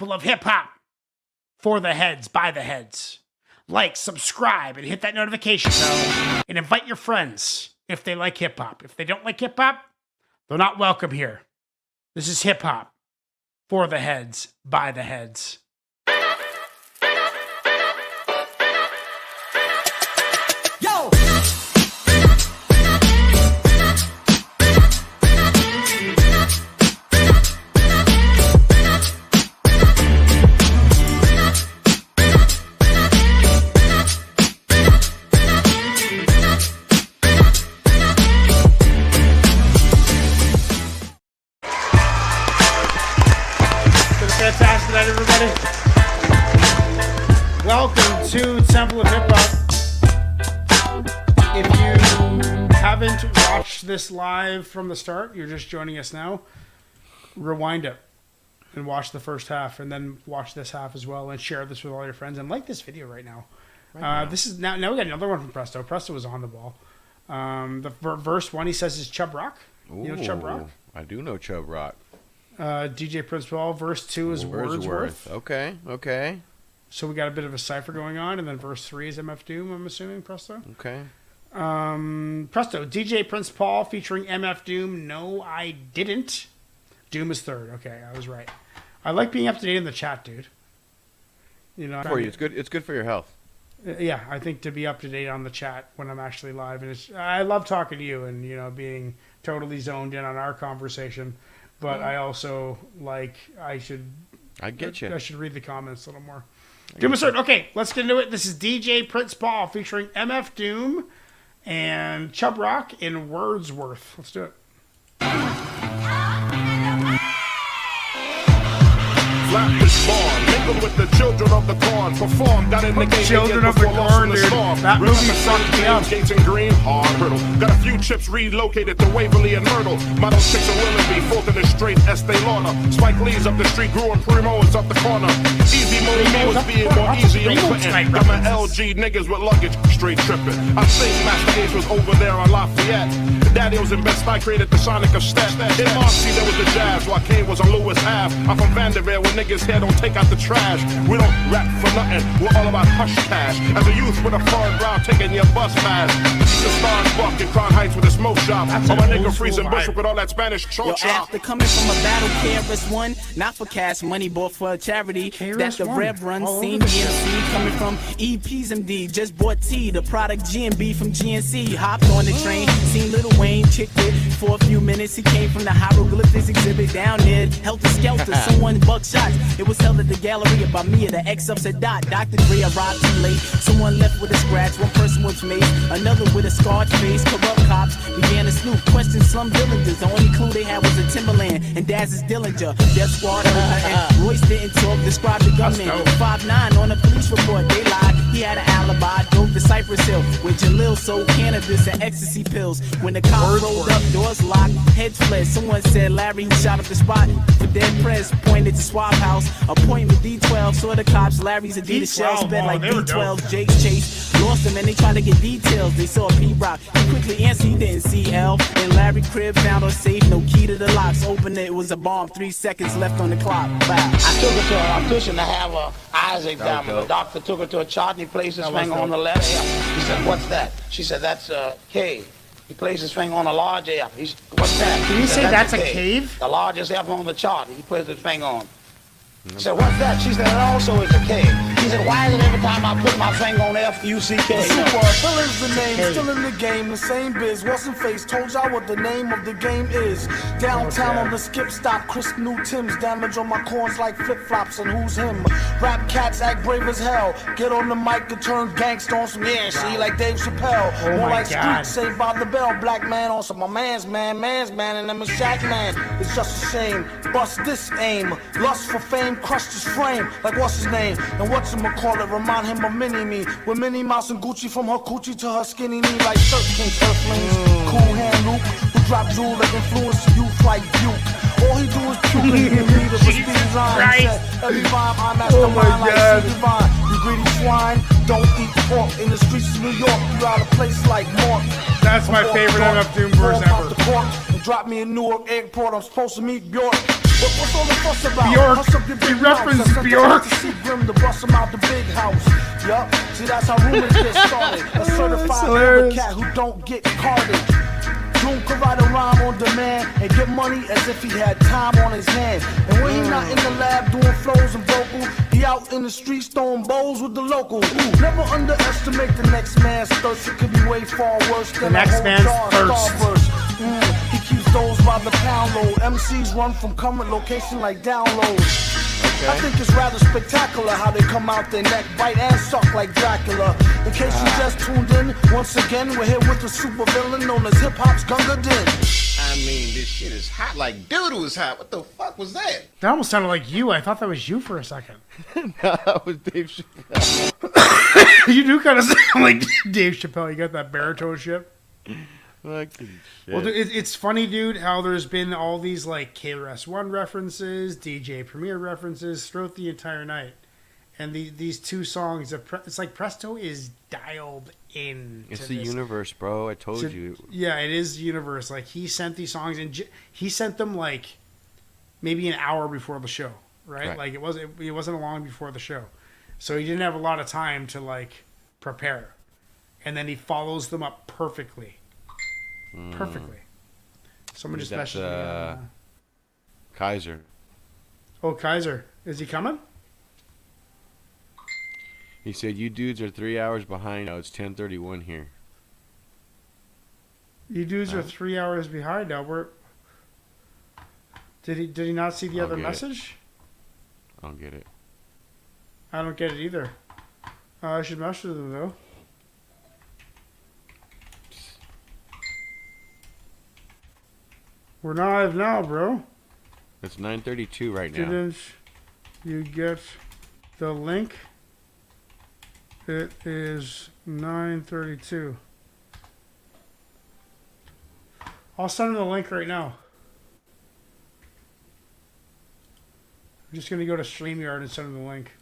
full of hip-hop for the heads, by the heads. Like, subscribe, and hit that notification bell, and invite your friends if they like hip-hop. If they don't like hip-hop, they're not welcome here. This is hip-hop for the heads, by the heads. Yo! Fantastic night, everybody. Welcome to Temple of Hip Hop. If you haven't watched this live from the start, you're just joining us now, rewind it and watch the first half, and then watch this half as well, and share this with all your friends, and like this video right now. This is now we got another one from Presto. Presto was on the ball. The verse 1, he says, is Chub Rock. Ooh, You know Chub Rock? I do know Chub Rock. DJ Prince Paul. Verse 2 is Wordsworth. Okay. So we got a bit of a cipher going on, and then verse 3 is MF Doom, I'm assuming, Presto? Okay. Presto, DJ Prince Paul featuring MF Doom. No, I didn't. Doom is third. Okay, I was right. I like being up to date in the chat, dude. You know, For you, it's good. It's good for your health. Yeah, I think to be up to date on the chat when I'm actually live, and I love talking to you and being totally zoned in on our conversation. But I also I should read the comments a little more. Doom is third. Okay, let's get into it. This is DJ Prince Paul featuring MF Doom and Chub Rock in Wordsworth. Let's do it. Flat is born, mingled with the children of the corn, performed out in the game. Children of the corn, dude. That movie fucked me up. Gates and Green, hard hurdle. Got a few chips relocated to Waverly and Myrtle. Model 6 of Willoughby, fourth in the straight, Estee Lauder. Spike Lee's up the street, grew and Primo's up the corner. Easy mode was being more easy on Clinton. Got my LG niggas with luggage, straight tripping. I think Master Ace was over there on Lafayette. Daddy was in Best Buy, created the Sonic of Step. In Marcy, there was the Jazz, while Kane was on Lewis Ave. I'm from Vanderbilt, where niggas here don't take out the trash. We don't rap for nothing, we're all about hush cash. As a youth with a foreign brow, taking your bus pass. The stars buck in Crown Heights with a smoke shop. Or my nigga freezing Bushwick with all that Spanish Yo, after coming from a battle, KRS-One, not for cash money, bought for a charity. That's the Rev Run, seen DMC coming from EP's MD. Just bought T, the product GMB from GNC. Hopped on the train, seen Lil Wayne, chicked it for a few minutes. He came from the hieroglyphics exhibit down there. Helter Skelter, someone buck shots. It was held at the gallery by me at the X-Up said Dot. Dr. Dre arrived too late. Someone left with a scratch, one person was made, another with a scarred face. Corrupt cops began to snoop, question Slum Villagers. The only clue they had was a Timberland and Daz's Dillinger. Death Squad and Royce didn't talk, described the gunman. 5'9" on a police report, they lied. He had an alibi, drove to Cypress Hill with Jalil sold cannabis and ecstasy pills. When the cops rolled up, doors locked, heads fled. Someone said Larry who shot up the spot for dead press, pointed to Swap House. Appointment D12, saw the cops. Larry's Adidas shell sped like D12. Jake's chase, lost him and they tried to get details. They saw P-Rock, he quickly answered he didn't see L. In Larry crib, found her safe, no key to the locks. Opened it, it was a bomb, 3 seconds left on the clock. Wow. I took her to an audition to have a Isaac diamond. The doctor took her to a chart and he placed his finger on the letter F. He said, "What's that?" She said, "That's a K." He placed his finger on a large F. He said, "What's that?" Did he say that's a cave? The largest F on the chart. He placed his finger on. He said, "What's that?" She said, "It also is a K." He said, "Why is it every time I put my finger on F, U, C, K?" Still is the name, still in the game, the same biz. What's in face? Told y'all what the name of the game is. Downtown on the skip stop, crisp new Timbs. Damage on my corns like flip flops, and who's him? Rap cats act brave as hell. Get on the mic and turn gangsta on some see like Dave Chappelle. More like Street Saved by the Bell. Black man on some my man's man, and them a Shaq man. It's just a shame. Bust this aim, lust for fame, crushed his frame. Like what's his name? And what's him call it? Remind him of Mini-Me. With Minnie Mouse and Gucci from her coochie to her skinny knee. Like 13 earthlings. Cool hand Luke, who drop jewel that influence youth like Duke. All he do is puke and give me the prestige line. Every rhyme I'm at the mind like C Divine. You greedy swine, don't eat pork. In the streets of New York, you out of place like Mork. That's my favorite MF Doom verse ever. And drop me in Newark Airport, I'm supposed to meet Bjork. What's all the fuss about? Bjork. Hush up your He big mouth. referenced Sent Bjork. to see Grim to bust him out the big house. Yup, see that's how rumors get started. A certified hilarious. cat who don't get carded. Doom could write a rhyme on demand and get money as if he had time on his hand. And when he not in the lab doing flows and vocal, he out in the streets throwing bowls with the locals. Never underestimate the next man's thirst. It could be way far worse than next a whole man's jar of thirst. Starburst. He keeps those by the pound load. MCs run from current location like downloads. I think it's rather spectacular how they come out their neck, bite and suck like Dracula. In case you just tuned in, once again, we're here with the super villain known as hip hop's Gunga Din. I mean, this shit is hot like doodle is hot. What the fuck was that? That almost sounded like you. I thought that was you for a second. That was Dave Chappelle. You do kind of sound like Dave Chappelle. You got that baritone shit. Fucking shit. Well, it's funny, dude, how there's been all these like KRS-One references, DJ Premier references throughout the entire night, and these two songs, it's like Presto is dialed in. It's the universe, bro. I told you. Yeah, it is the universe. Like he sent these songs, and he sent them like maybe an hour before the show, right? Like it wasn't long before the show, so he didn't have a lot of time to like prepare, and then he follows them up perfectly. Perfectly. Someone just messaged me. Kaiser. Oh, Kaiser. Is he coming? He said, you dudes are 3 hours behind now. It's 10:31 here. You dudes are 3 hours behind now. Did he not see the other message? I don't get it. I don't get it either. I should message them, though. We're live now, bro. It's 9:32 right now. Didn't you get the link? It is 9:32. I'll send him the link right now. I'm just going to go to StreamYard and send him the link.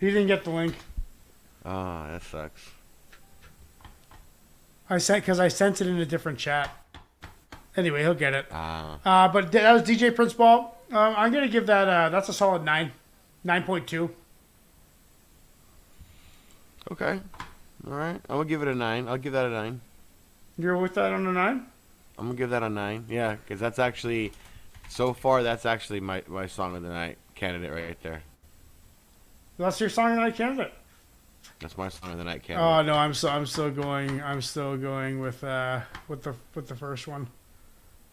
He didn't get the link. Ah, that sucks. I sent it in a different chat. Anyway, he'll get it. Ah. But that was DJ Prince Ball. I'm gonna give that. That's a solid 9.2. Okay. All right. I'm gonna give it a 9. I'll give that a 9. You're with that on a 9? I'm gonna give that a 9. Yeah, because that's actually, so far, that's actually my song of the night candidate right there. That's your song of the night candidate. That's my song of the night candidate. Oh no, I'm still going with the first one.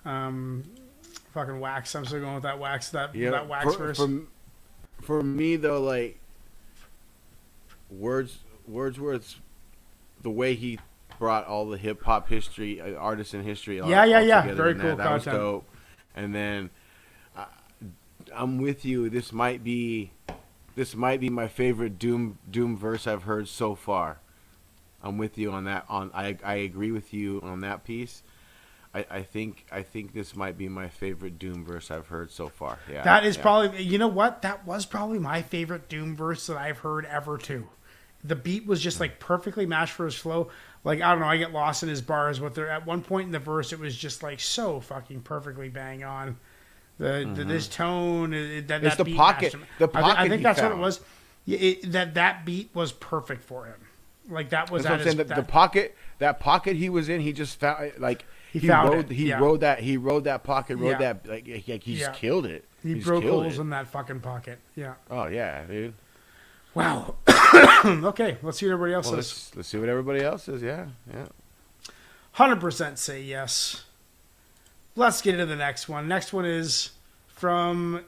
Fucking Wax. I'm still going with that Wax. That Wax verse. For me though, like Wordsworth's, the way he brought all the hip hop history, artists in history. Yeah. Together Very in cool that was content. dope. And then I'm with you. This might be my favorite Doom verse I've heard so far. I'm with you on that. I agree with you on that piece. I think this might be my favorite Doom verse I've heard so far. Yeah. That is probably, you know what? That was probably my favorite Doom verse that I've heard ever too. The beat was just like perfectly matched for his flow. Like, I don't know, I get lost in his bars, but there at one point in the verse it was just like so fucking perfectly bang on. This tone, it's that the beat pocket. matched him. The pocket. I think he that's found. what it was. That beat was perfect for him. Like that was That's what I'm saying. The pocket. That pocket he was in, he just found like he rode that pocket. Rode that like he just killed it. He broke holes in that fucking pocket. Yeah. Oh yeah, dude. Wow. Okay, let's see what everybody else says. Let's see what everybody else says. Yeah. 100% say yes. Let's get into the next one. Next one is from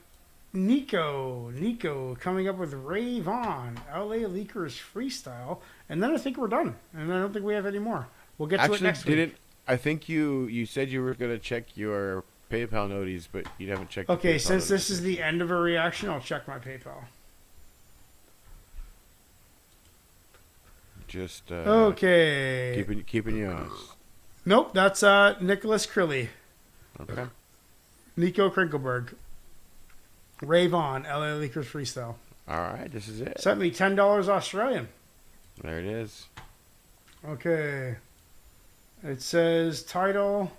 Nico. Nico coming up with Ray Vaughn, LA Leakers freestyle. And then I think we're done. And I don't think we have any more. We'll get to it next week. I think you said you were going to check your PayPal notice, but you haven't checked. Okay, since this is the end of a reaction, I'll check my PayPal. Just okay. Keeping you honest. Nope, that's Nicholas Crilly. Okay. Nico Krinkelberg. Ray Vaughn, LA Leakers freestyle. All right, this is it. Sent me $10 Australian. There it is. Okay. It says title.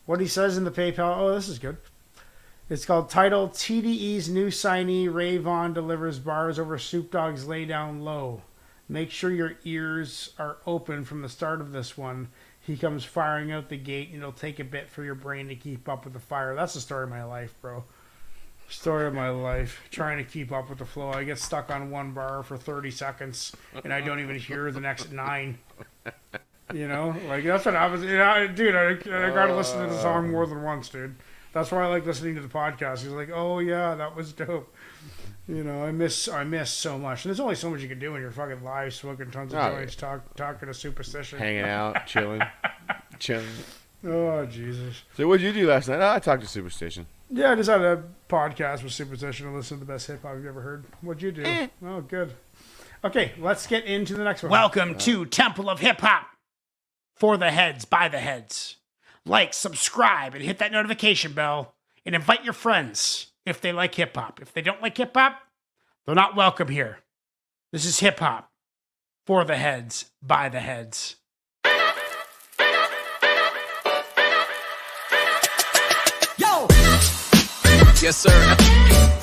What he says in the PayPal. Oh, this is good. It's called title TDE's new signee Ray Vaughn delivers bars over Snoop Dogg's Lay Down Low. Make sure your ears are open from the start of this one. He comes firing out the gate and it'll take a bit for your brain to keep up with the fire. That's the story of my life, bro. Story of my life. Trying to keep up with the flow. I get stuck on one bar for 30 seconds and I don't even hear the next 9. You know? Like, that's what I was... You know, dude, I got to listen to the song more than once, dude. That's why I like listening to the podcast. He's like, oh, yeah, that was dope. You know, I miss so much. And there's only so much you can do when you're fucking live, smoking tons of joints, talking to Superstition. Hanging out, chilling. Oh, Jesus. So what did you do last night? I talked to Superstition. Yeah, I just had a podcast with Superstition and listened to the best hip-hop you've ever heard. What'd you do? Oh, good. Okay, let's get into the next one. Welcome to Temple of Hip Hop. For the heads, by the heads. Like, subscribe, and hit that notification bell, and invite your friends if they like hip-hop. If they don't like hip-hop, they're not welcome here. This is hip-hop. For the heads, by the heads. Yo! Yes, sir.